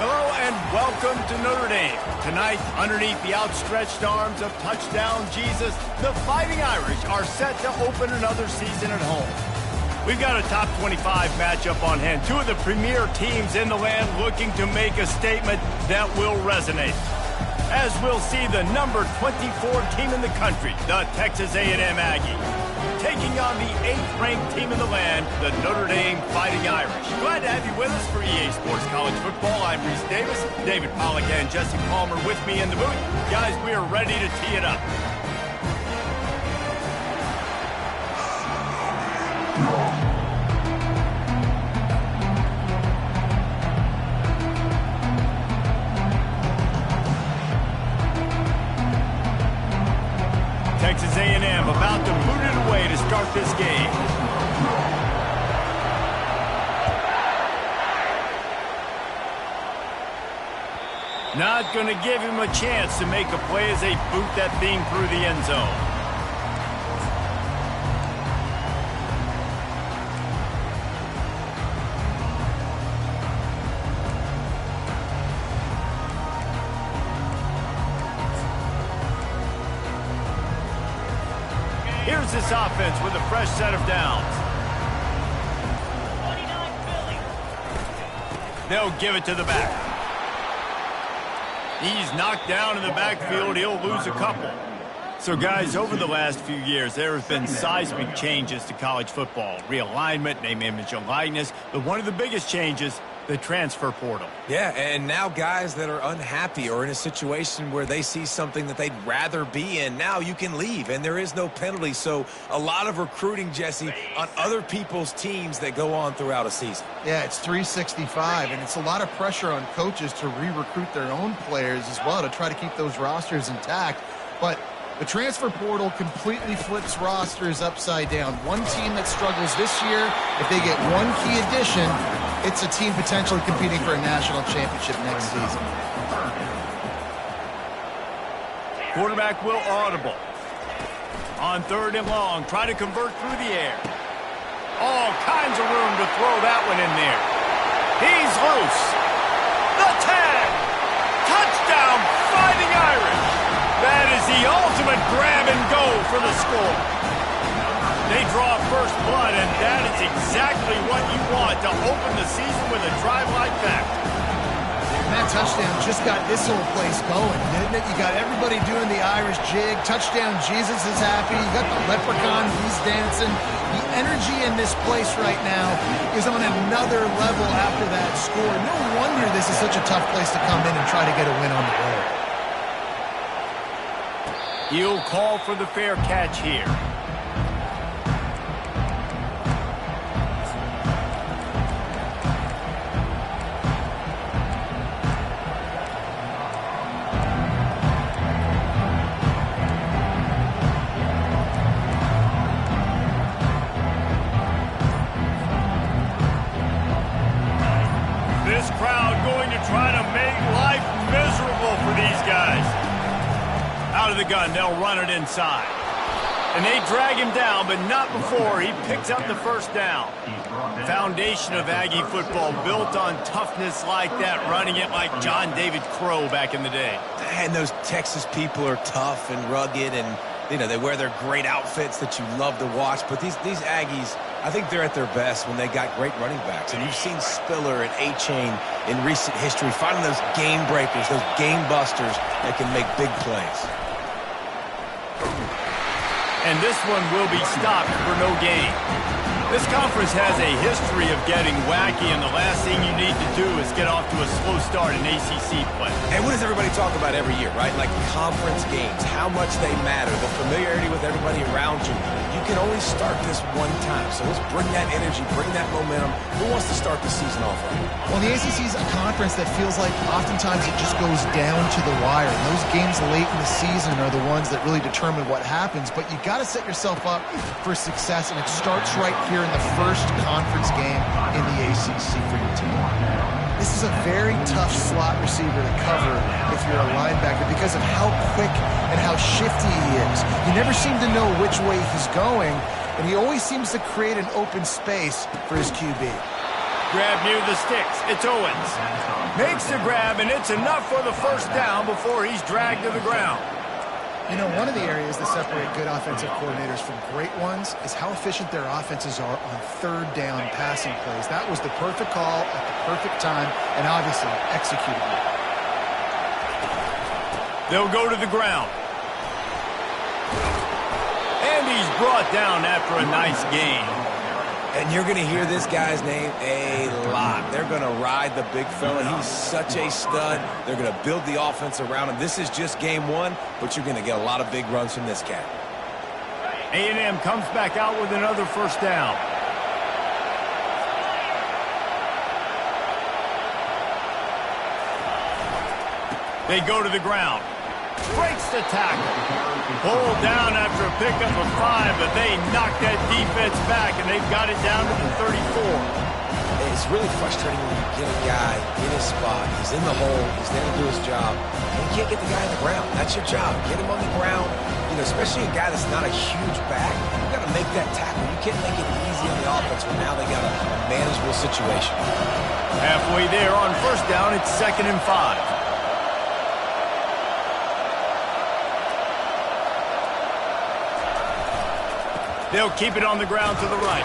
Hello and welcome to Notre Dame. Tonight, underneath the outstretched arms of Touchdown Jesus, the Fighting Irish are set to open another season at home. We've got a top 25 matchup on hand. Two of the premier teams in the land looking to make a statement that will resonate. As we'll see the number 24 team in the country, the Texas A&M Aggie, taking on the 8th-ranked team in the land, the Notre Dame Fighting Irish. Glad to have you with us for EA Sports College Football. I'm Reese Davis, David Pollack and Jesse Palmer with me in the booth. Guys, we are ready to tee it up. Texas A&M about to boot it away to start this game. Not going to give him a chance to make a play as they boot that thing through the end zone. Here's this offense with a fresh set of downs. They'll give it to the back. He's knocked down in the backfield. He'll lose a couple. So, guys, over the last few years, there have been seismic changes to college football. Realignment, name, image, and likeness. But one of the biggest changes, the transfer portal. Yeah, and now guys that are unhappy or in a situation where they see something that they'd rather be in, now you can leave, and there is no penalty. So a lot of recruiting, Jesse, on other people's teams that go on throughout a season. Yeah, it's 365, and it's a lot of pressure on coaches to re-recruit their own players as well to try to keep those rosters intact. But the transfer portal completely flips rosters upside down. One team that struggles this year, if they get one key addition, it's a team potentially competing for a national championship next season. Quarterback will audible. On 3rd and long, try to convert through the air. All kinds of room to throw that one in there. He's loose. The tag. Touchdown, Fighting Irish. That is the ultimate grab and go for the score. They draw first blood, and that is exactly what you want to open the season with a drive like that. And that touchdown just got this whole place going, didn't it? You got everybody doing the Irish jig. Touchdown Jesus is happy. You got the leprechaun, he's dancing. The energy in this place right now is on another level after that score. No wonder this is such a tough place to come in and try to get a win on the road. He'll call for the fair catch here. This crowd going to try to make life miserable for these guys. Out of the gun, they'll run it inside. And they drag him down, but not before he picks up the first down. Foundation of Aggie football built on toughness like that, running it like John David Crow back in the day. And those Texas people are tough and rugged, and you know they wear their great outfits that you love to watch. But these Aggies, I think they're at their best when they got great running backs. And you've seen Spiller and A-Chain in recent history finding those game breakers, those game busters that can make big plays. And this one will be stopped for no gain. This conference has a history of getting wacky, and the last thing you need to do is get off to a slow start in ACC play. And what does everybody talk about every year, right? Like conference games, how much they matter, the familiarity with everybody around you. You can only start this one time, so let's bring that energy, bring that momentum. Who wants to start the season off right? Well, the ACC is a conference that feels like oftentimes it just goes down to the wire. And those games late in the season are the ones that really determine what happens. But you got to set yourself up for success, and it starts right here in the first conference game in the ACC for your team. This is a very tough slot receiver to cover if you're a linebacker because of how quick and how shifty he is. You never seem to know which way he's going, and he always seems to create an open space for his QB. grab near the sticks. It's Owens. Makes the grab, and it's enough for the first down before he's dragged to the ground. You know, one of the areas that separate good offensive coordinators from great ones is how efficient their offenses are on third down passing plays. That was the perfect call at the perfect time, and obviously executed it. They'll go to the ground. And he's brought down after a nice gain. And you're going to hear this guy's name a lot. They're going to ride the big fella. He's such a stud. They're going to build the offense around him. This is just game one, but you're going to get a lot of big runs from this cat. A&M comes back out with another first down. They go to the ground. Breaks the tackle. Pulled down after a pickup of 5, but they knocked that defense back, and they've got it down to the 34. It's really frustrating when you get a guy in his spot. He's in the hole. He's there to do his job. And you can't get the guy on the ground. That's your job. Get him on the ground. You know, especially a guy that's not a huge back. You got to make that tackle. You can't make it easy on the offense when now they got a manageable situation. Halfway there on first down, it's 2nd and 5. They'll keep it on the ground to the right.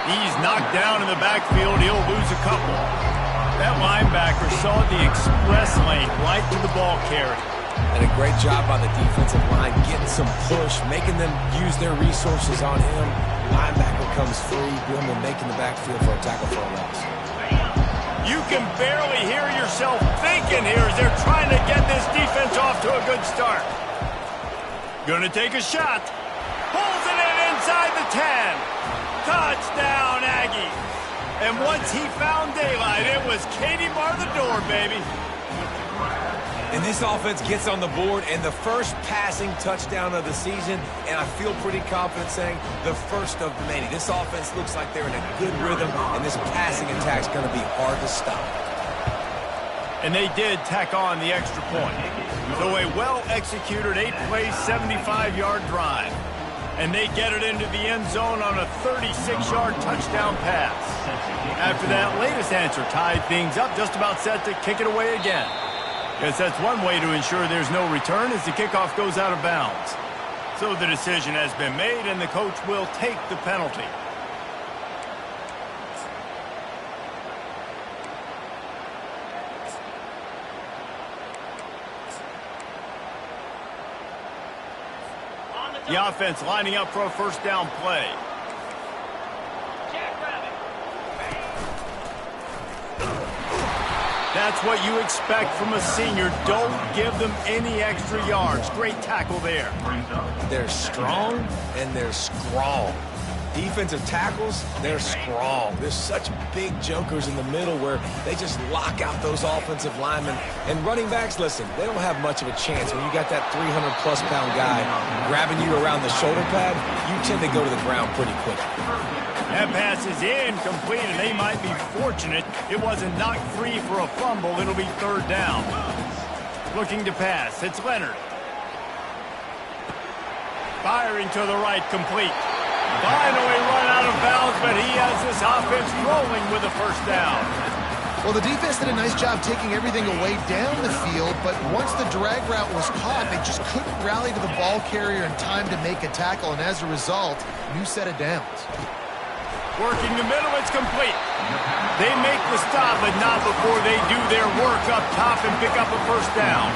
He's knocked down in the backfield. He'll lose a couple. That linebacker saw the express lane right to the ball carrier. And a great job by the defensive line, getting some push, making them use their resources on him. Linebacker comes free, boom, and making the backfield for a tackle for a loss. You can barely hear yourself thinking here as they're trying to get this defense off to a good start. Gonna take a shot. Pulls it in inside the 10. Touchdown, Aggies. And once he found daylight, it was Katie bar the door, baby. And this offense gets on the board, and the first passing touchdown of the season, and I feel pretty confident saying the first of many. This offense looks like they're in a good rhythm, and this passing attack's going to be hard to stop. And they did tack on the extra point. So a well-executed 8-play, 75-yard drive. And they get it into the end zone on a 36-yard touchdown pass. After that latest answer tied things up, just about set to kick it away again. Guess that's one way to ensure there's no return as the kickoff goes out of bounds. So the decision has been made, and the coach will take the penalty. The offense lining up for a first down play. That's what you expect from a senior. Don't give them any extra yards. Great tackle there. They're strong and they're strong. Defensive tackles, they're strong. There's such big jokers in the middle where they just lock out those offensive linemen. And running backs, listen, they don't have much of a chance. When you got that 300-plus pound guy grabbing you around the shoulder pad, you tend to go to the ground pretty quickly. That pass is incomplete, and they might be fortunate it wasn't knocked free for a fumble. It'll be third down. Looking to pass. It's Leonard. Firing to the right, complete. Finally run out of bounds, but he has this offense rolling with a first down. Well, the defense did a nice job taking everything away down the field, but once the drag route was caught, they just couldn't rally to the ball carrier in time to make a tackle, and as a result, new set of downs. Working the middle, it's complete. They make the stop, but not before they do their work up top and pick up a first down.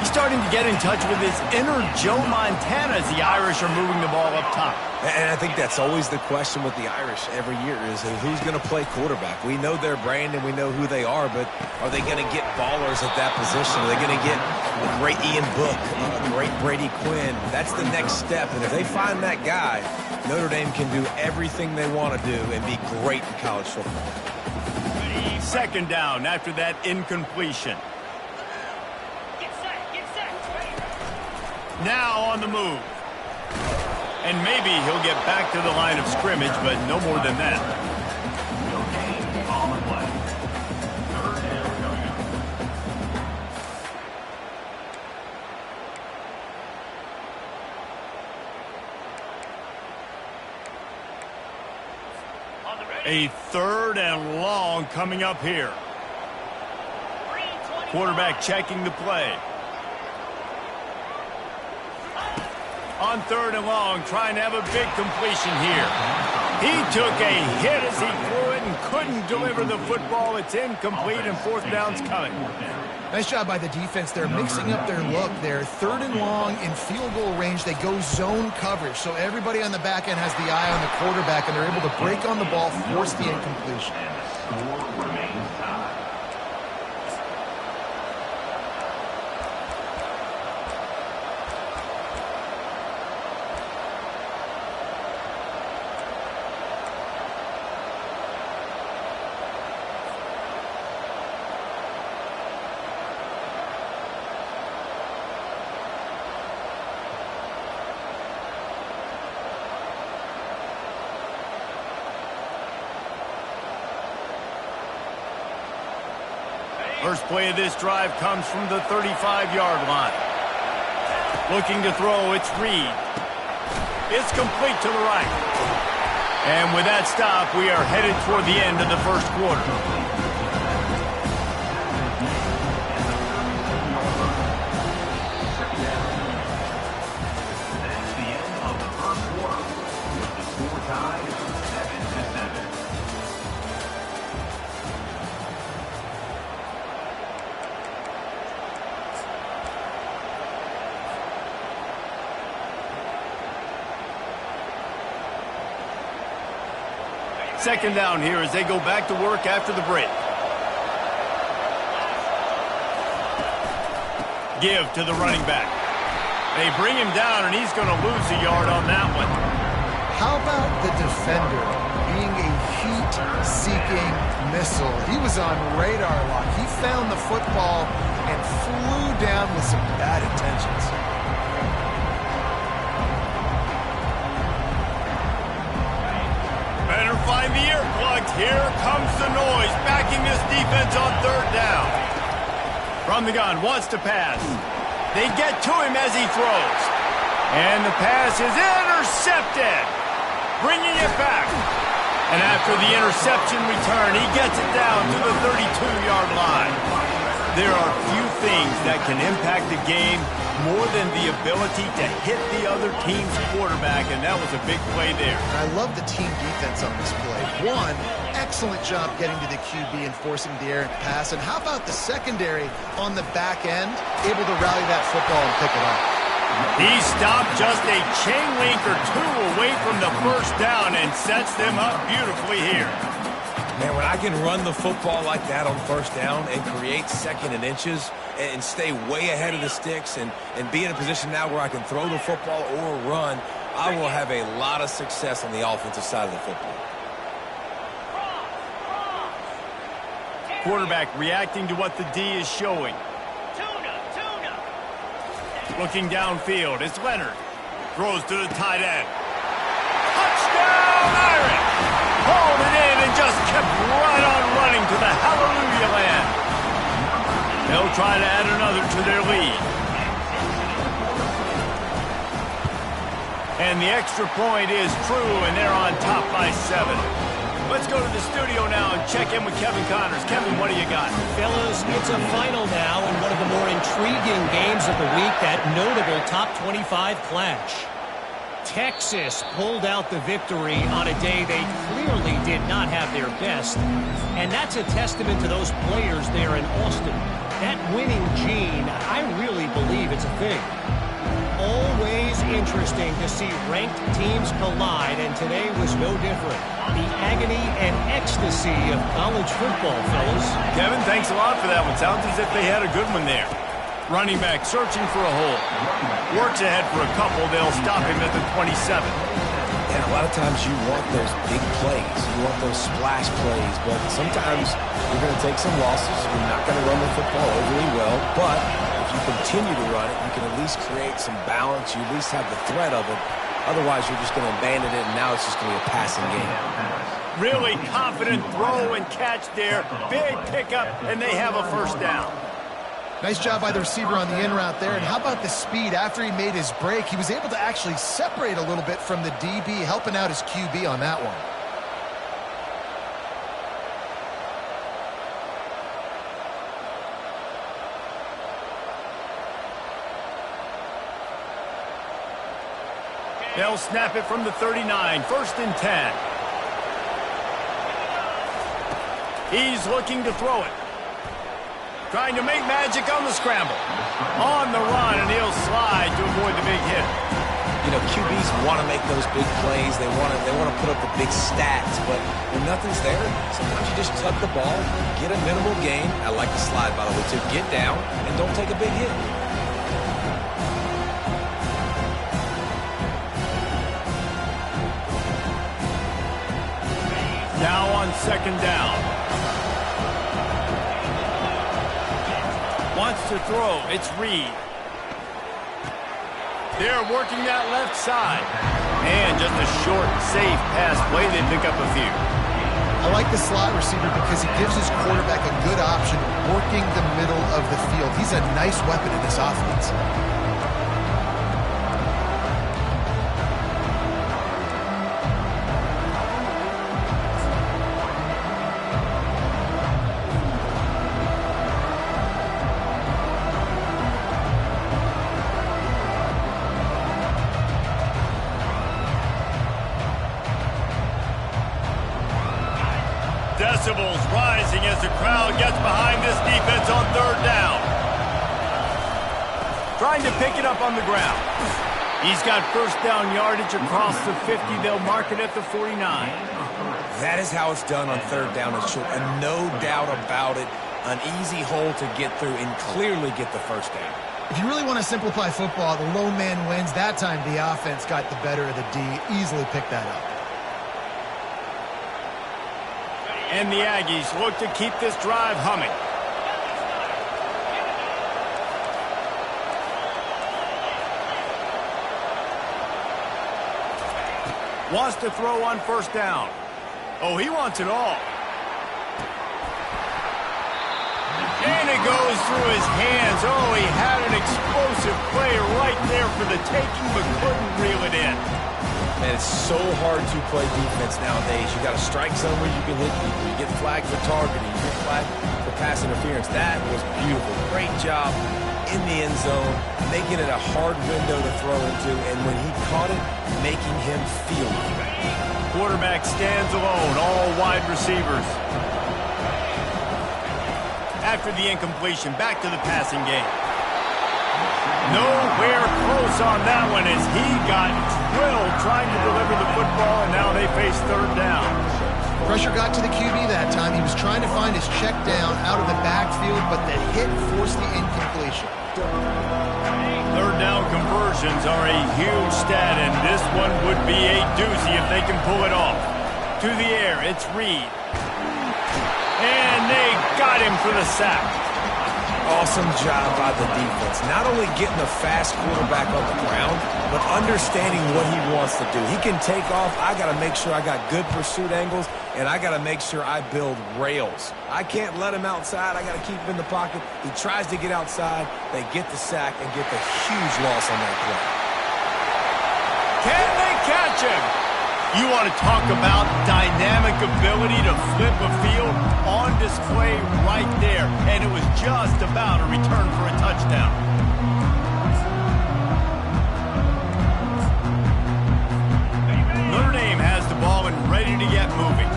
He's starting to get in touch with his inner Joe Montana as the Irish are moving the ball up top. And I think that's always the question with the Irish every year is who's going to play quarterback. We know their brand and we know who they are, but are they going to get ballers at that position? Are they going to get the great Ian Book, great Brady Quinn? That's the next step, and if they find that guy, Notre Dame can do everything they want to do and be great in college football. Second down after that incompletion. Now on the move. And maybe he'll get back to the line of scrimmage, but no more than that. On the ready. A 3rd and long coming up here. Quarterback checking the play. On 3rd and long, trying to have a big completion here. He took a hit as he threw it and couldn't deliver the football. It's incomplete, and 4th down's coming. Nice job by the defense. They're mixing up their look. They're 3rd and long in field goal range. They go zone coverage. So everybody on the back end has the eye on the quarterback, and they're able to break on the ball, force the incompletion. First play of this drive comes from the 35-yard line. Looking to throw, it's Reed. It's complete to the right. And with that stop, we are headed toward the end of the first quarter. Second down here as they go back to work after the break. Give to the running back. They bring him down, and he's going to lose a yard on that one. How about the defender being a heat-seeking missile? He was on radar lock. He found the football and flew down with some bad intentions. Find the earplugs. Here comes the noise, backing this defense on 3rd down. From the gun, wants to pass. They get to him as he throws. And the pass is intercepted. Bringing it back. And after the interception return, he gets it down to the 32-yard line. There are few things that can impact the game more than the ability to hit the other team's quarterback, and that was a big play there. I love the team defense on this play. One, excellent job getting to the QB and forcing the errant pass. And how about the secondary on the back end, able to rally that football and pick it up? He stopped just a chain link or two away from the first down and sets them up beautifully here. Man, when I can run the football like that on 1st down and create 2nd and inches and stay way ahead of the sticks and be in a position now where I can throw the football or run, I will have a lot of success on the offensive side of the football. Quarterback reacting to what the D is showing. Looking downfield, it's Leonard. Throws to the tight end. Touchdown, Irish! Hauled it in and just kept right on running to the hallelujah land. They'll try to add another to their lead. And the extra point is true, and they're on top by 7. Let's go to the studio now and check in with Kevin Connors. Kevin, what do you got? Fellas, it's a final now in one of the more intriguing games of the week, that notable top 25 clash. Texas pulled out the victory on a day they clearly did not have their best, and that's a testament to those players there in Austin. That winning gene, I really believe it's a thing. Always interesting to see ranked teams collide, and today was no different. The agony and ecstasy of college football, fellas. Kevin, thanks a lot for that one. Sounds as if they had a good one there. Running back searching for a hole. Works ahead for a couple. They'll stop him at the 27. And a lot of times you want those big plays. You want those splash plays. But sometimes you're going to take some losses. You're not going to run the football overly well. But if you continue to run it, you can at least create some balance. You at least have the threat of it. Otherwise, you're just going to abandon it, and now it's just going to be a passing game. Really confident throw and catch there. Big pickup, and they have a first down. Nice job by the receiver on the in route there. And how about the speed? After he made his break, he was able to actually separate a little bit from the DB, helping out his QB on that one. They'll snap it from the 39, 1st and 10. He's looking to throw it. Trying to make magic on the scramble. On the run, and he'll slide to avoid the big hit. You know, QBs want to make those big plays. They want to put up the big stats, but when nothing's there, sometimes you just tuck the ball, get a minimal gain. I like the slide, by the way, too. Get down and don't take a big hit. Now on 2nd down. Wants to throw. It's Reed. They're working that left side. And just a short, safe pass play. They pick up a few. I like the slot receiver because he gives his quarterback a good option working the middle of the field. He's a nice weapon in this offense. Decibels rising as the crowd gets behind this defense on 3rd down. Trying to pick it up on the ground. He's got 1st down yardage across the 50. They'll mark it at the 49. That is how it's done on 3rd down and short, and no doubt about it, an easy hole to get through and clearly get the 1st down. If you really want to simplify football, the low man wins. That time the offense got the better of the D. Easily picked that up. And the Aggies look to keep this drive humming. Wants to throw on 1st down. Oh, he wants it all. And it goes through his hands. Oh, he had an explosive play right there for the taking, but couldn't reel it in. Man, it's so hard to play defense nowadays. You got a strike zone where you can hit people. You get flagged for targeting. You get flagged for pass interference. That was beautiful. Great job in the end zone, making it a hard window to throw into, and when he caught it, making him feel it. Quarterback stands alone, all wide receivers. After the incompletion, back to the passing game. Nowhere close on that one as he got drilled trying to deliver the football, and now they face 3rd down. Pressure got to the QB that time. He was trying to find his check down out of the backfield, but the hit forced the incompletion. 3rd down conversions are a huge stat, and this one would be a doozy if they can pull it off. To the air, it's Reed. And they got him for the sack. Awesome job by the defense. Not only getting a fast quarterback on the ground, but understanding what he wants to do. He can take off. I got to make sure I got good pursuit angles, and I got to make sure I build rails. I can't let him outside. I got to keep him in the pocket. He tries to get outside. They get the sack and get the huge loss on that play. Can they catch him? You want to talk about dynamic ability to flip a field on display right there. And it was just about a return for a touchdown. Notre Dame has the ball and ready to get moving.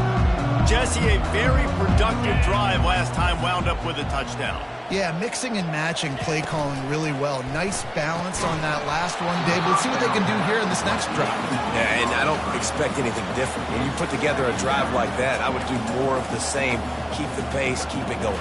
Jesse, a very productive drive last time wound up with a touchdown. Yeah, mixing and matching play calling really well. Nice balance on that last one, Dave. Let's see what they can do here in this next drive. Yeah, and I don't expect anything different. When you put together a drive like that, I would do more of the same. Keep the pace, keep it going.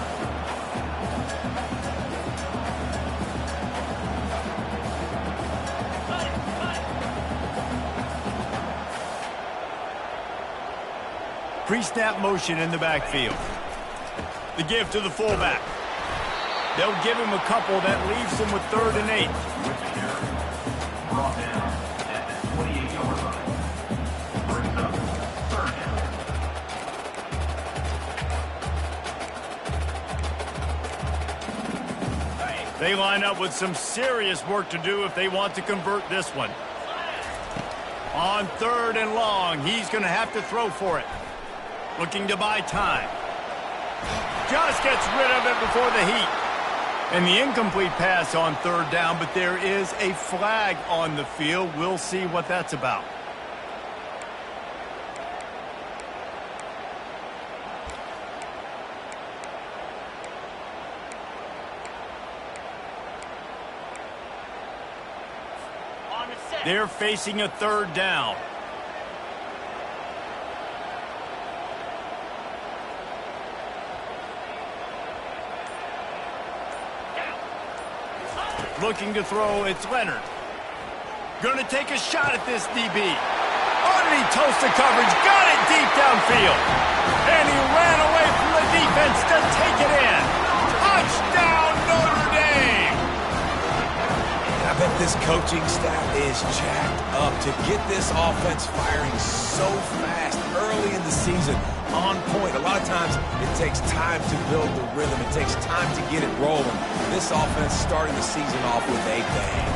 Pre-snap motion in the backfield. The give to the fullback. They'll give him a couple that leaves him with 3rd and 8. They line up with some serious work to do if they want to convert this one. On 3rd and long, he's going to have to throw for it. Looking to buy time. Just gets rid of it before the heat. And the incomplete pass on third down, but there is a flag on the field. We'll see what that's about. They're facing a third down. Looking to throw, it's Leonard. Going to take a shot at this DB. Underneath toasted coverage, got it deep downfield. And he ran away from the defense to take it in. Touchdown, Notre Dame! I bet this coaching staff is jacked up to get this offense firing so fast early in the season. On point. A lot of times it takes time to build the rhythm. It takes time to get it rolling. This offense starting the season off with a bang.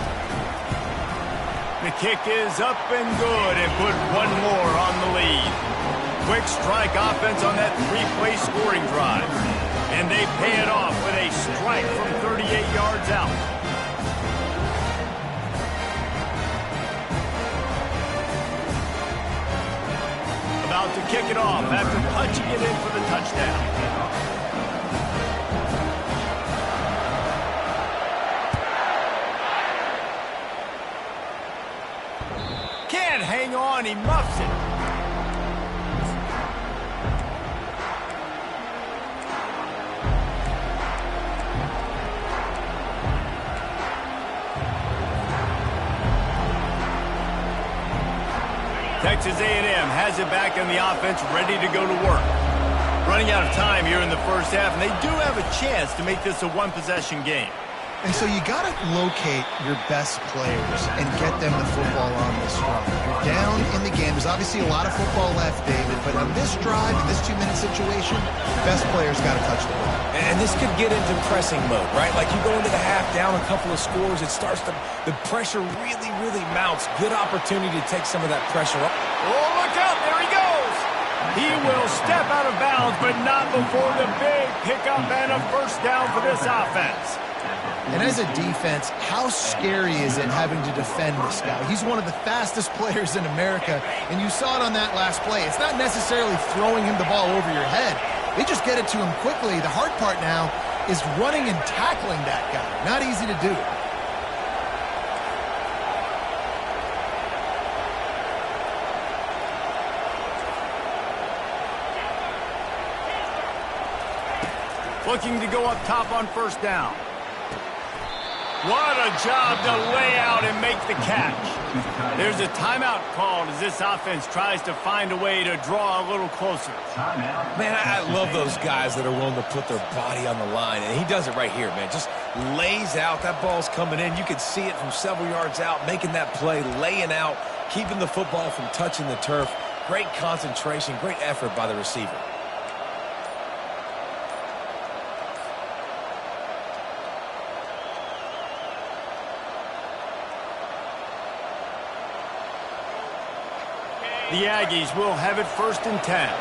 The kick is up and good and put one more on the lead. Quick strike offense on that three-play scoring drive. And they pay it off with a strike from 38 yards out. About to kick it off after punching it in for the touchdown. Can't hang on, he muffs it. Texas A&M has it back on the offense, ready to go to work. Running out of time here in the first half, and they do have a chance to make this a one-possession game. And so you got to locate your best players and get them the football on this run. You're down in the game. There's obviously a lot of football left, David, but on this drive, in this 2-minute situation, best players got to touch the ball. And this could get into pressing mode, right? Like you go into the half down a couple of scores, it starts to, the pressure really, really mounts. Good opportunity to take some of that pressure off. Oh, look out, there he goes. He will step out of bounds, but not before the big pickup and a first down for this offense. And as a defense, how scary is it having to defend this guy? He's one of the fastest players in America, and you saw it on that last play. It's not necessarily throwing him the ball over your head. They just get it to him quickly. The hard part now is running and tackling that guy. Not easy to do. Looking to go up top on first down. What a job to lay out and make the catch. There's a timeout called as this offense tries to find a way to draw a little closer. Man, I love those guys that are willing to put their body on the line, and he does it right here, man. Just lays out. That ball's coming in. You can see it from several yards out, making that play, laying out, keeping the football from touching the turf. Great concentration, great effort by the receiver. The Aggies will have it 1st and 10.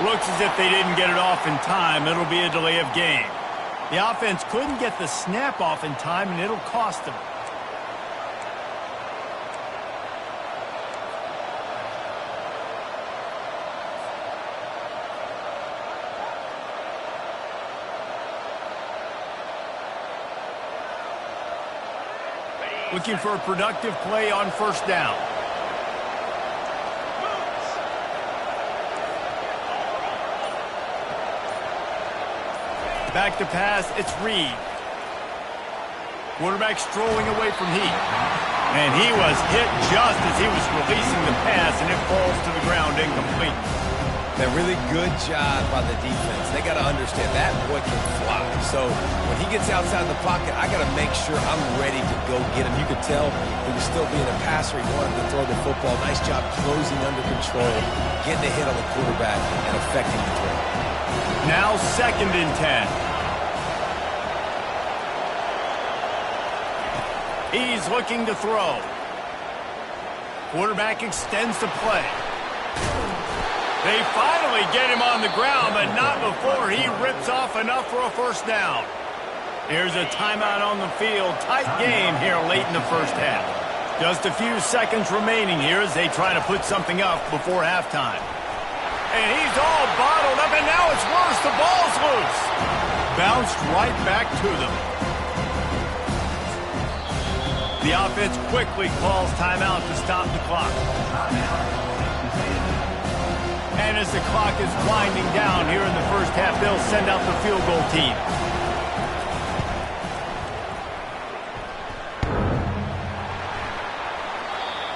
Looks as if they didn't get it off in time. It'll be a delay of game. The offense couldn't get the snap off in time, and it'll cost them. Looking for a productive play on first down. Back to pass, it's Reed. Quarterback strolling away from Heath. And he was hit just as he was releasing the pass, and it falls to the ground incomplete. A really good job by the defense. They got to understand that boy can fly. So when he gets outside the pocket, I got to make sure I'm ready to go get him. You could tell he was still being a passer. He wanted to throw the football. Nice job closing under control, getting a hit on the quarterback, and affecting the throw. Now 2nd and 10. He's looking to throw. Quarterback extends the play. They finally get him on the ground, but not before he rips off enough for a first down. Here's a timeout on the field. Tight game here late in the first half. Just a few seconds remaining here as they try to put something up before halftime. And he's all bottled up, and now it's worse. The ball's loose. Bounced right back to them. The offense quickly calls timeout to stop the clock. And as the clock is winding down here in the first half, they'll send out the field goal team.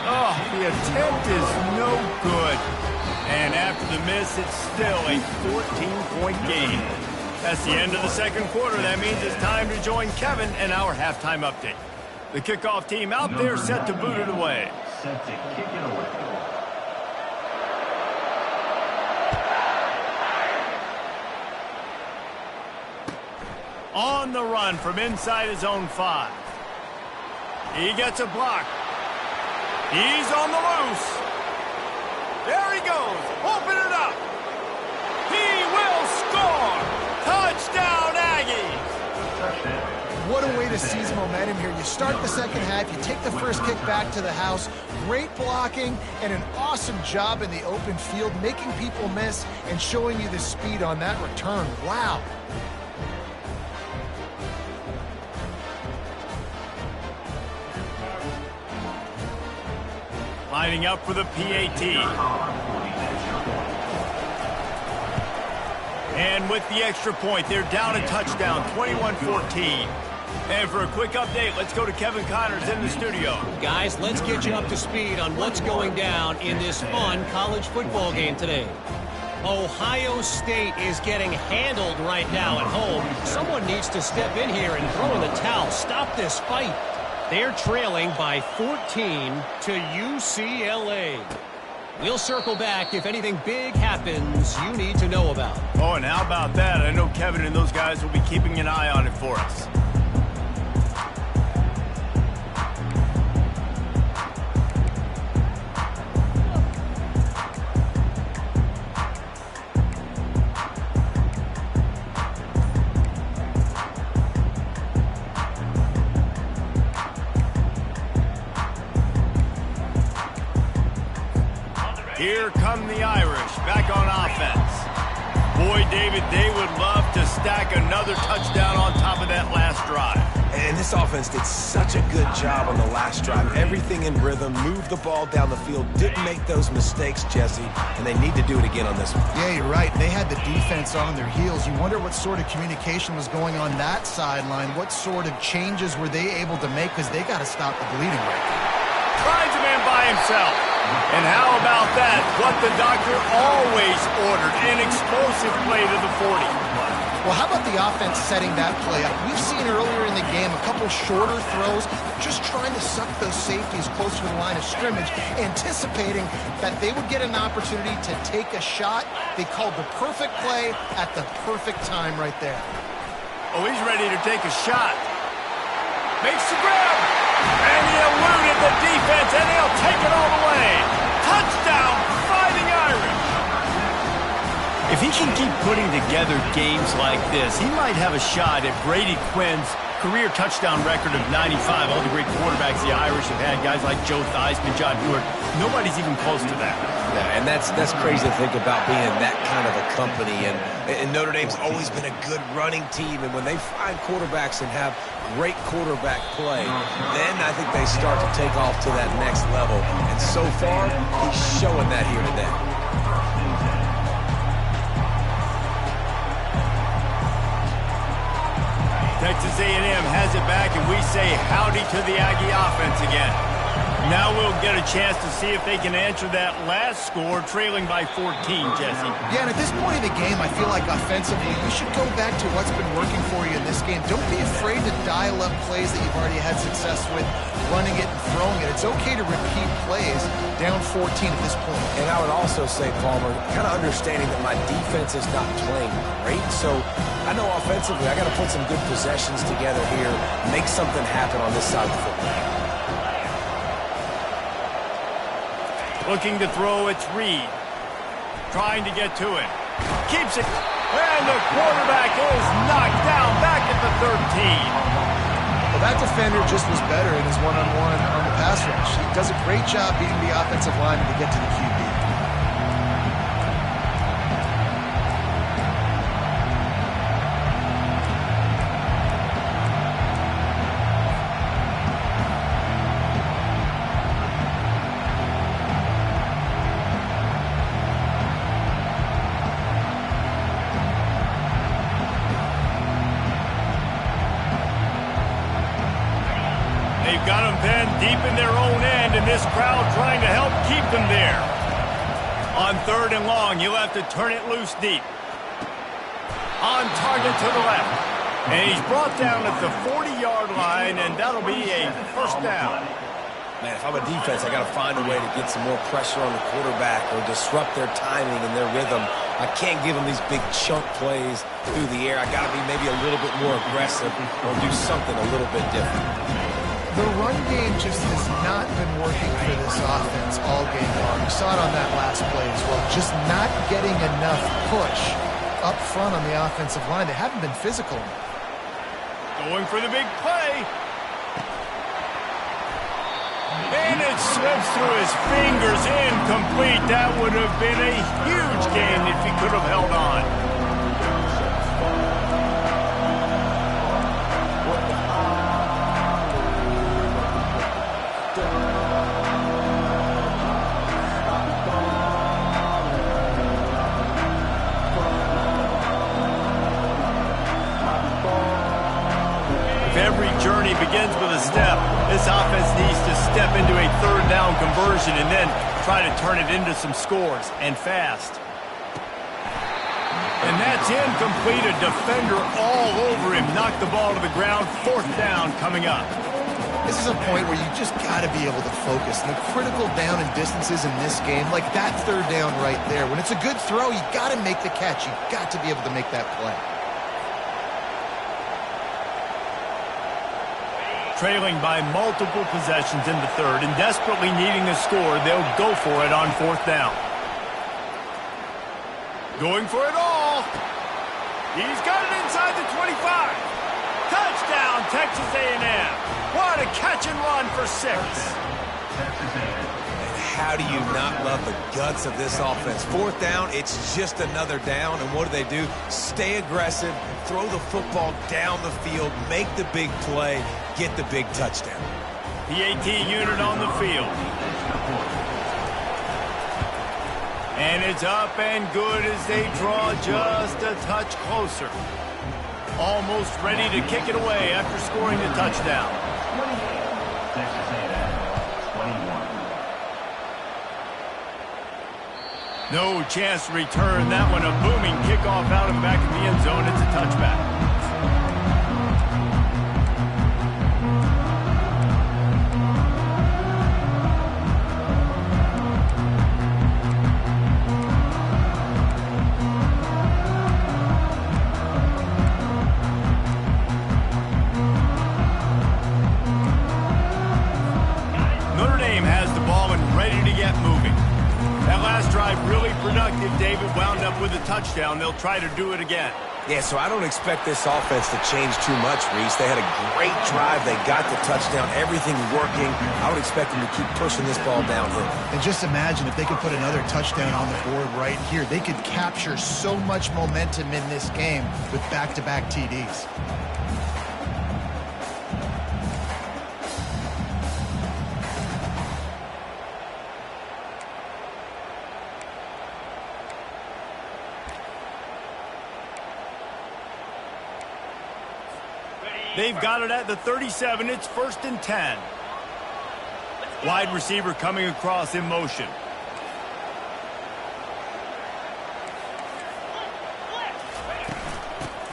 Oh, the attempt is no good. And after the miss, it's still a 14-point game. That's the end of the second quarter. That means it's time to join Kevin and our halftime update. The kickoff team out there set to boot it away. Set to kick it away. On the run from inside his own 5. He gets a block. He's on the loose. There he goes. Open it up. He will score. Touchdown, Aggies. Touchdown. What a way to seize momentum here. You start the second half, you take the first kick back to the house, great blocking, and an awesome job in the open field, making people miss and showing you the speed on that return. Wow. Lining up for the PAT. And with the extra point, they're down a touchdown, 21-14. And for a quick update, let's go to Kevin Connors in the studio. Guys, let's get you up to speed on what's going down in this fun college football game today. Ohio State is getting handled right now at home. Someone needs to step in here and throw in the towel. Stop this fight. They're trailing by 14 to UCLA. We'll circle back if anything big happens you need to know about. Oh, and how about that? I know Kevin and those guys will be keeping an eye on it for us. Here come the Irish, back on offense. Boy, David, they would love to stack another touchdown on top of that last drive. And this offense did such a good job on the last drive. Everything in rhythm, moved the ball down the field, didn't make those mistakes, Jesse, and they need to do it again on this one. Yeah, you're right. They had the defense on their heels. You wonder what sort of communication was going on that sideline. What sort of changes were they able to make, because they got to stop the bleeding right now. Finds a man by himself. And how about that? What the doctor always ordered, an explosive play to the 40. Well, how about the offense setting that play up? We've seen earlier in the game a couple shorter throws, just trying to suck those safeties closer to the line of scrimmage, anticipating that they would get an opportunity to take a shot. They called the perfect play at the perfect time right there. Oh, he's ready to take a shot. Makes the grab. And he eluded the defense, and he'll take it all the way. Touchdown, Fighting Irish. If he can keep putting together games like this, he might have a shot at Brady Quinn's career touchdown record of 95. All the great quarterbacks the Irish have had, guys like Joe Theismann, John Hewitt. Nobody's even close to that. Yeah, and that's crazy to think about being that kind of a company. And Notre Dame's always been a good running team. And when they find quarterbacks and have great quarterback play, then I think they start to take off to that next level. And so far, he's showing that here today. Texas A&M has it back, and we say howdy to the Aggie offense again. Now we'll get a chance to see if they can answer that last score, trailing by 14, Jesse. Yeah, and at this point in the game, I feel like offensively, you should go back to what's been working for you in this game. Don't be afraid to dial up plays that you've already had success with, running it and throwing it. It's okay to repeat plays down 14 at this point. And I would also say, Palmer, kind of understanding that my defense is not playing great, so I know offensively I got to put some good possessions together here, make something happen on this side of the football. Looking to throw, it's Reed. trying to get to it. Keeps it. And the quarterback is knocked down back at the 13. Well, that defender just was better in his one-on-one on the pass rush. He does a great job beating the offensive lineman to get to the QB. Got them pinned deep in their own end, and this crowd trying to help keep them there. On 3rd and long, you'll have to turn it loose deep. On target to the left. And he's brought down at the 40-yard line, and that'll be a first down. Man, if I'm a defense, I got to find a way to get some more pressure on the quarterback or disrupt their timing and their rhythm. I can't give them these big chunk plays through the air. I got to be maybe a little bit more aggressive or do something a little bit different. The run game just has not been working for this offense all game long. We saw it on that last play as well. Just not getting enough push up front on the offensive line. They haven't been physical enough. Going for the big play. And it slips through his fingers, incomplete. That would have been a huge gain if he could have held on. Every journey begins with a step. This offense needs to step into a 3rd down conversion and then try to turn it into some scores, and fast. And that's incomplete. A defender all over him. Knocked the ball to the ground. 4th down coming up. This is a point where you just got to be able to focus. And the critical down and distances in this game, like that 3rd down right there. When it's a good throw, you got to make the catch. You got to be able to make that play. Trailing by multiple possessions in the 3rd and desperately needing a score, they'll go for it on 4th down. Going for it all. He's got it inside the 25. Touchdown, Texas A&M. What a catch and run for 6. How do you not love the guts of this offense? 4th down, it's just another down, and what do? Stay aggressive, throw the football down the field, make the big play, get the big touchdown. PAT unit on the field. And it's up and good as they draw just a touch closer. Almost ready to kick it away after scoring the touchdown. No chance to return that one. A booming kickoff out of the back of the end zone. It's a touchback. Notre Dame has the ball and ready to get moving. That last drive really productive. David wound up with a touchdown. They'll try to do it again. Yeah, so I don't expect this offense to change too much, Reese. They had a great drive. They got the touchdown. Everything working. I would expect them to keep pushing this ball downhill. And just imagine if they could put another touchdown on the board right here. They could capture so much momentum in this game with back-to-back TDs. They've got it at the 37. It's 1st and 10. Wide receiver coming across in motion.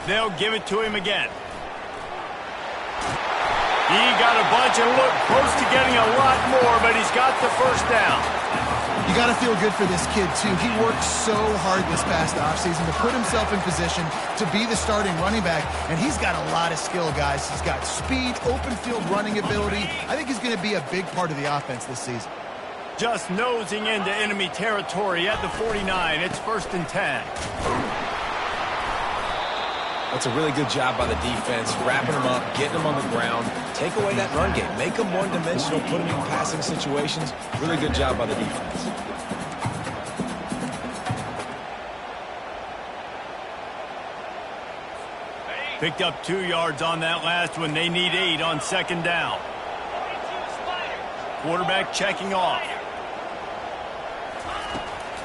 They'll give it to him again. He got a bunch and looked close to getting a lot more, but he's got the 1st down. You got to feel good for this kid, too. He worked so hard this past offseason to put himself in position to be the starting running back, and he's got a lot of skill, guys. He's got speed, open field running ability. I think he's going to be a big part of the offense this season. just nosing into enemy territory at the 49. It's 1st and 10. That's a really good job by the defense, wrapping them up, getting them on the ground. Take away that run game. Make them one-dimensional, put them in passing situations. Really good job by the defense. Picked up 2 yards on that last one. They need 8 on 2nd down. Quarterback checking off.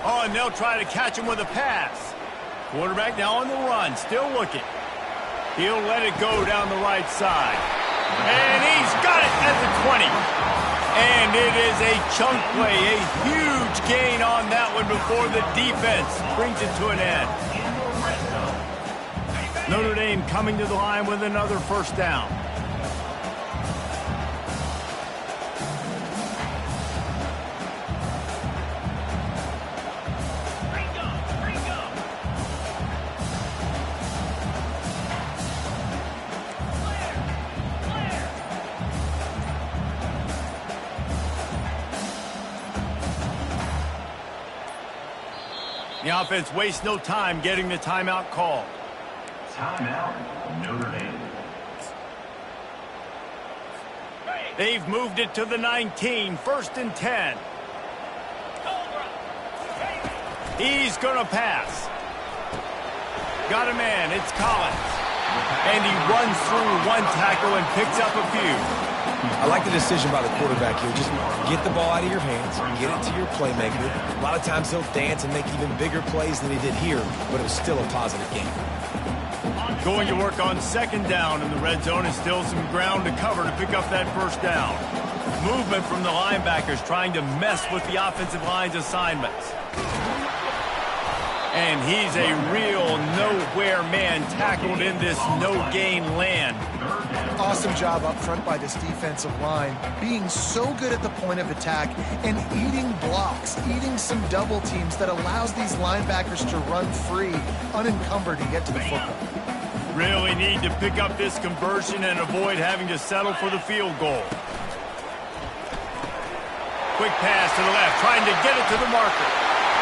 Oh, and they'll try to catch him with a pass. Quarterback now on the run, still looking. He'll let it go down the right side. And he's got it at the 20. And it is a chunk play, a huge gain on that one before the defense brings it to an end. Notre Dame coming to the line with another 1st down. The offense wastes no time getting the timeout called. Timeout, Notre Dame. They've moved it to the 19, 1st and 10. He's going to pass. Got a man, it's Collins. And he runs through 1 tackle and picks up a few. I like the decision by the quarterback here. Just get the ball out of your hands, get it to your playmaker. A lot of times he'll dance and make even bigger plays than he did here, but it was still a positive game. Going to work on 2nd down in the red zone, and still some ground to cover to pick up that 1st down. Movement from the linebackers trying to mess with the offensive line's assignments. And he's a real nowhere man tackled in this no-gain land. Awesome job up front by this defensive line, being so good at the point of attack and eating blocks, eating some double teams that allows these linebackers to run free, unencumbered, and get to the football. Really need to pick up this conversion and avoid having to settle for the field goal. Quick pass to the left, trying to get it to the marker.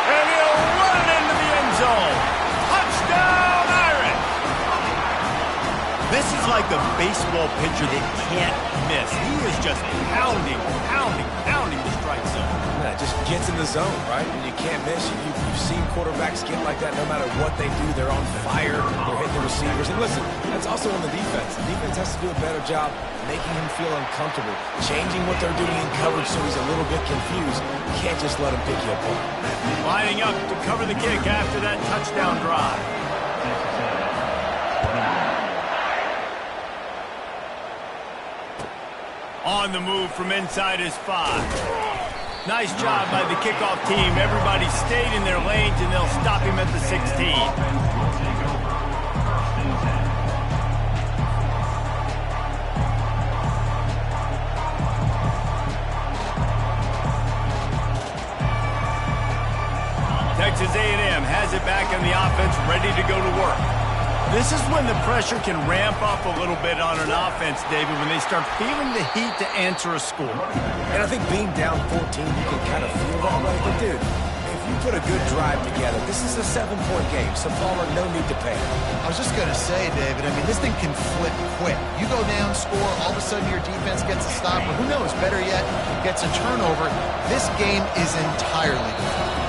And he'll run it into the end zone. Touchdown, Irish! This is like a baseball pitcher that can't miss. He is just pounding the strike zone. Yeah, just gets in the zone, right? And you can't miss. You've seen quarterbacks get like that no matter what they do. They're on fire. They're hitting the receivers. And listen, that's also on the defense. The defense has to do a better job making him feel uncomfortable, changing what they're doing in coverage so he's a little bit confused. You can't just let him pick you apart. Lining up to cover the kick after that touchdown drive. On the move from inside his 5. Nice job by the kickoff team. Everybody stayed in their lanes, and they'll stop him at the 16. Texas A&M has it back in the offense, ready to go to work. This is when the pressure can ramp up a little bit on an offense, David, when they start feeling the heat to answer a score. And I think being down 14, you can kind of feel that way. But, dude, if you put a good drive together, this is a 7-point game, so Palmer, no need to panic. I was just going to say, David, I mean, this thing can flip quick. You go down, score, all of a sudden your defense gets a stop, or who knows, better yet, gets a turnover. This game is entirely different.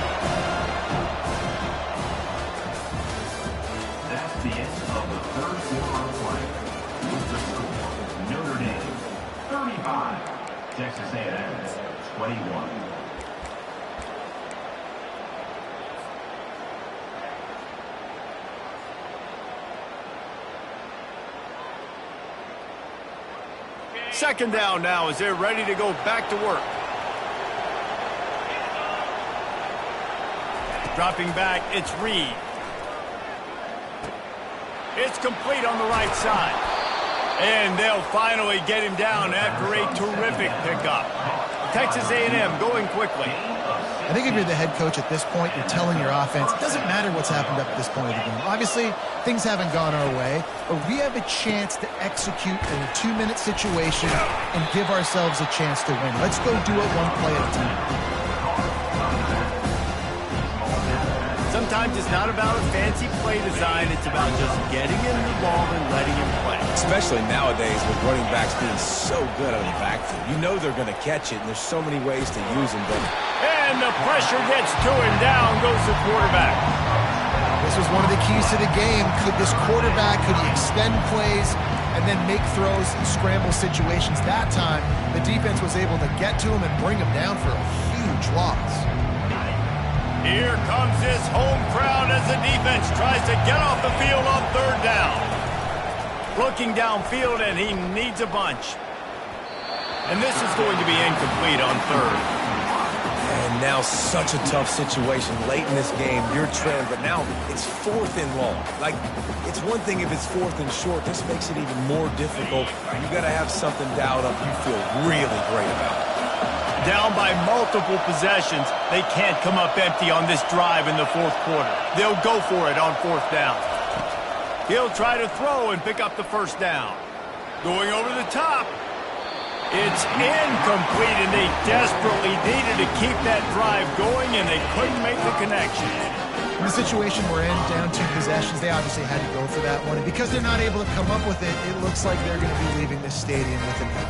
The end of the 3rd quarter of play. With the score, Notre Dame 35, Texas A&M 21. Second down now as they're ready to go back to work. Dropping back, it's Reed. It's complete on the right side. And they'll finally get him down after a terrific pickup. Texas A&M going quickly. I think if you're the head coach at this point, you're telling your offense, it doesn't matter what's happened up at this point of the game. Obviously, things haven't gone our way, but we have a chance to execute in a 2-minute situation and give ourselves a chance to win. Let's go do it one play at a time. sometimes it's not about a fancy play design. It's about just getting him the ball and letting him play. Especially nowadays with running backs being so good out of the backfield. You know they're going to catch it, and there's so many ways to use them. But And the pressure gets to him. Down goes the quarterback. This was one of the keys to the game. Could this quarterback, could he extend plays and then make throws in scramble situations? That time, the defense was able to get to him and bring him down for a huge loss. Here comes this home crowd as the defense tries to get off the field on third down. Looking downfield, and he needs a bunch. And this is going to be incomplete on third. And now such a tough situation late in this game. You're trailing, but now it's 4th and long. Like, it's one thing if it's 4th and short. This makes it even more difficult. You got to have something dialed up you feel really great about. Down by multiple possessions, they can't come up empty on this drive in the fourth quarter. They'll go for it on 4th down. He'll try to throw and pick up the first down. Going over the top. It's incomplete, and they desperately needed to keep that drive going, and they couldn't make the connection. In the situation we're in, down 2 possessions, they obviously had to go for that one. And because they're not able to come up with it, it looks like they're going to be leaving this stadium with an L.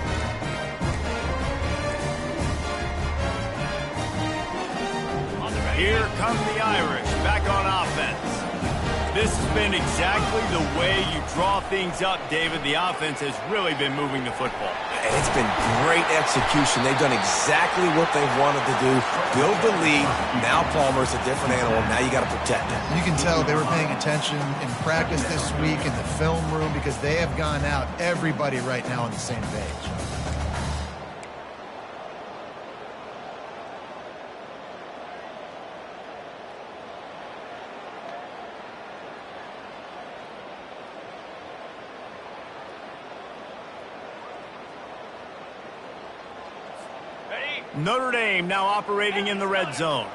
Here come the Irish back on offense. This has been exactly the way you draw things up, David. The offense has really been moving the football. And it's been great execution. They've done exactly what they wanted to do. Build the lead. Now Palmer's a different animal. Now you got to protect him. You can tell they were paying attention in practice this week in the film room because they have gone out, everybody right now on the same page. Notre Dame now operating in the red zone.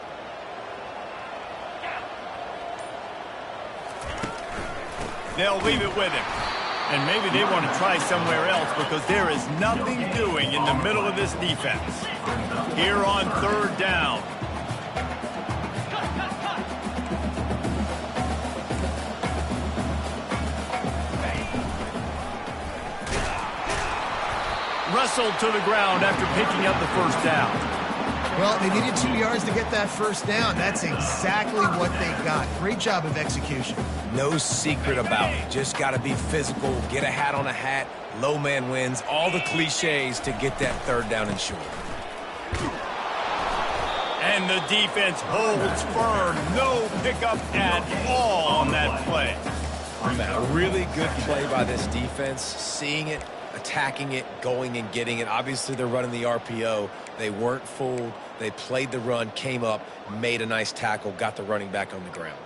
They'll leave it with him. And maybe they want to try somewhere else because there is nothing doing in the middle of this defense. Here on 3rd down. Wrestled to the ground after picking up the first down. Well, they needed 2 yards to get that first down. That's exactly what they got. Great job of execution. No secret about it. Just got to be physical, get a hat on a hat, low man wins, all the cliches to get that 3rd down and short. And the defense holds firm. No pickup at all on that play. A really good play by this defense, seeing it, attacking it, going and getting it. Obviously, they're running the RPO. They weren't fooled. They played the run, came up, made a nice tackle, got the running back on the ground.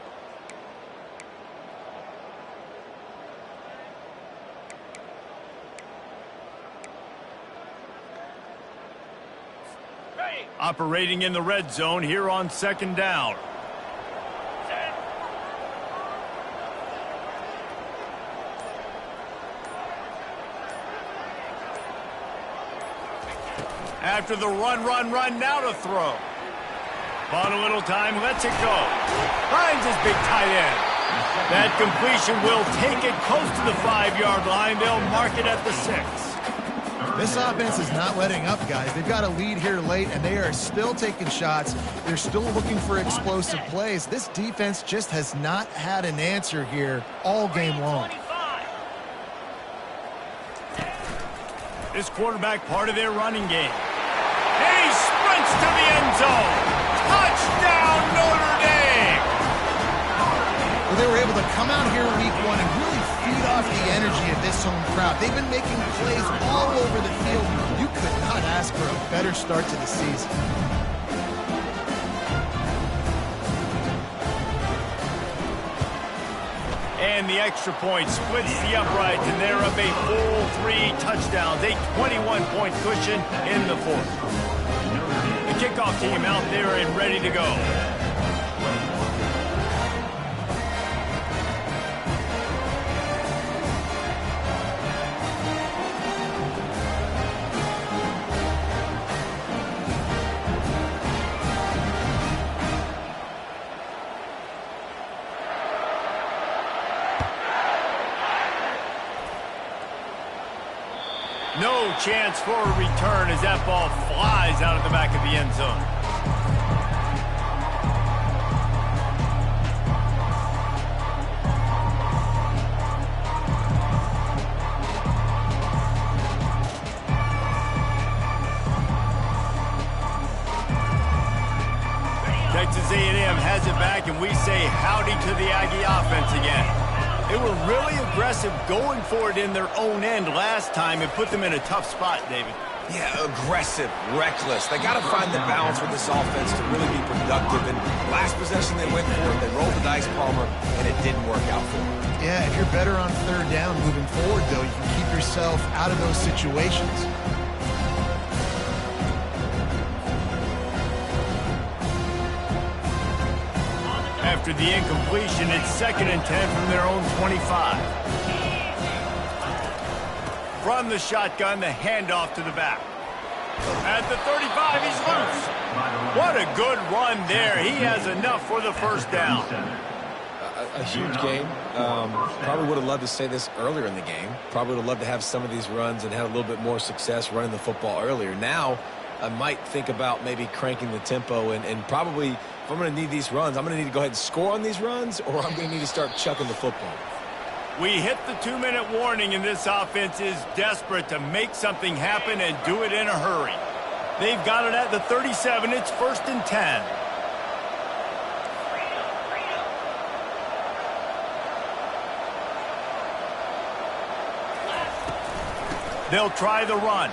Operating in the red zone here on 2nd down. After the run, now to throw. Bought a little time, lets it go. Finds his big tight end. That completion will take it close to the 5-yard line. They'll mark it at the 6. This offense is not letting up, guys. They've got a lead here late, and they are still taking shots. They're still looking for explosive plays. This defense just has not had an answer here all game long. This quarterback part of their running game. And he sprints to the end zone. Touchdown, Notre Dame! Well, they were able to come out here week 1 and really feed off the energy of this home crowd. They've been making plays all over the field. You could not ask for a better start to the season. And the extra point splits the uprights, and they're up a full 3 touchdowns, a 21-point cushion in the 4th. The kickoff team out there and ready to go. No chance for a return as that ball flies out of the back of the end zone. Texas A&M has it back, and we say howdy to the Aggie offense again. They were really aggressive going for it in their own end last time and put them in a tough spot, David. Yeah, aggressive, reckless. They got to find the balance with this offense to really be productive. And last possession they went for it, they rolled the dice, Palmer, and it didn't work out for them. Yeah, if you're better on third down moving forward, though, you can keep yourself out of those situations. After the incompletion, it's 2nd and 10 from their own 25. From the shotgun, the handoff to the back. At the 35, he's loose. What a good run there. He has enough for the first down. A huge game. Probably would have loved to say this earlier in the game. Probably would have loved to have some of these runs and have a little bit more success running the football earlier. Now, I might think about maybe cranking the tempo and probably, if I'm going to need these runs, I'm going to need to go ahead and score on these runs, or I'm going to need to start chucking the football. We hit the 2-minute warning, and this offense is desperate to make something happen and do it in a hurry. They've got it at the 37. It's 1st and 10. They'll try the run.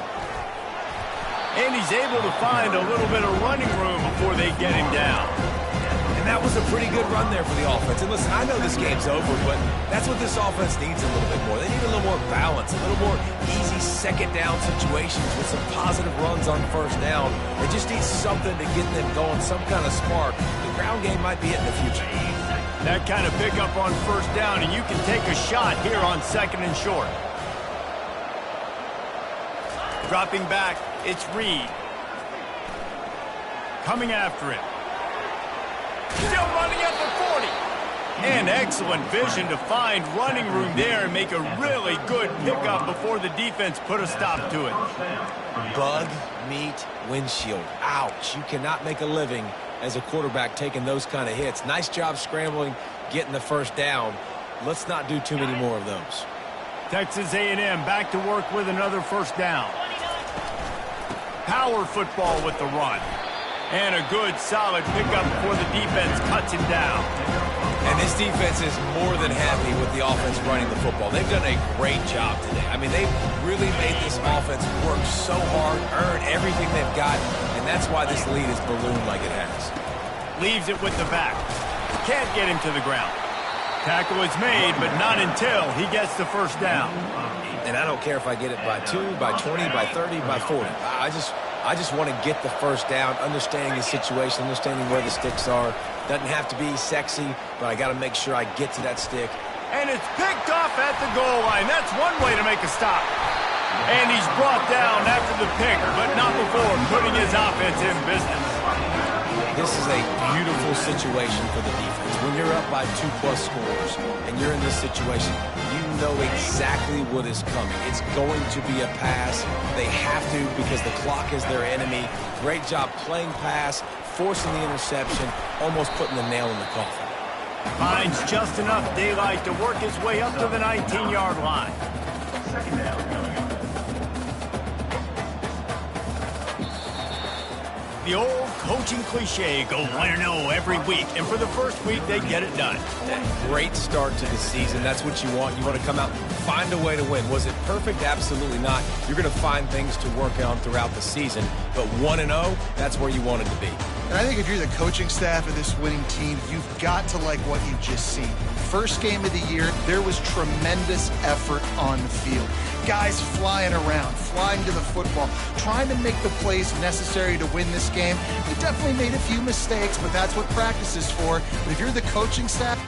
And he's able to find a little bit of running room before they get him down. And that was a pretty good run there for the offense. And listen, I know this game's over, but that's what this offense needs a little bit more. They need a little more balance, a little more easy second down situations with some positive runs on first down. They just need something to get them going, some kind of spark. The ground game might be it in the future. That kind of pickup on first down, and you can take a shot here on 2nd and short. Dropping back, it's Reed. Coming after him. Still running at the 40. And excellent vision to find running room there and make a really good pickup before the defense put a stop to it. Bug, meat, windshield. Ouch. You cannot make a living as a quarterback taking those kind of hits. Nice job scrambling, getting the first down. Let's not do too many more of those. Texas A&M back to work with another first down. Power football with the run. And a good, solid pickup before the defense cuts him down. And this defense is more than happy with the offense running the football. They've done a great job today. I mean, they've really made this offense work so hard, earn everything they've got, and that's why this lead is ballooned like it has. Leaves it with the back. Can't get him to the ground. Tackle is made, but not until he gets the first down. And I don't care if I get it by 2, by 20, by 30, by 40. I just want to get the first down, understanding the situation, understanding where the sticks are. Doesn't have to be sexy, but I got to make sure I get to that stick. And it's picked off at the goal line. That's one way to make a stop. And he's brought down after the pick, but not before putting his offense in business. This is a beautiful situation for the defense. When you're up by 2+ scores and you're in this situation, you know exactly what is coming. It's going to be a pass. They have to because the clock is their enemy. Great job playing pass, forcing the interception, almost putting the nail in the coffin. Finds just enough daylight to work his way up to the 19-yard line. Second down coming up. The old coaching cliche, go 1-0 every week. And for the first week, they get it done. Great start to the season. That's what you want. You want to come out and find a way to win. Was it perfect? Absolutely not. You're going to find things to work on throughout the season. But 1-0, that's where you want it to be. And I think if you're the coaching staff of this winning team, you've got to like what you've just seen. First game of the year, there was tremendous effort on the field. Guys flying around, flying to the football, trying to make the plays necessary to win this game. They definitely made a few mistakes, but that's what practice is for. But if you're the coaching staff,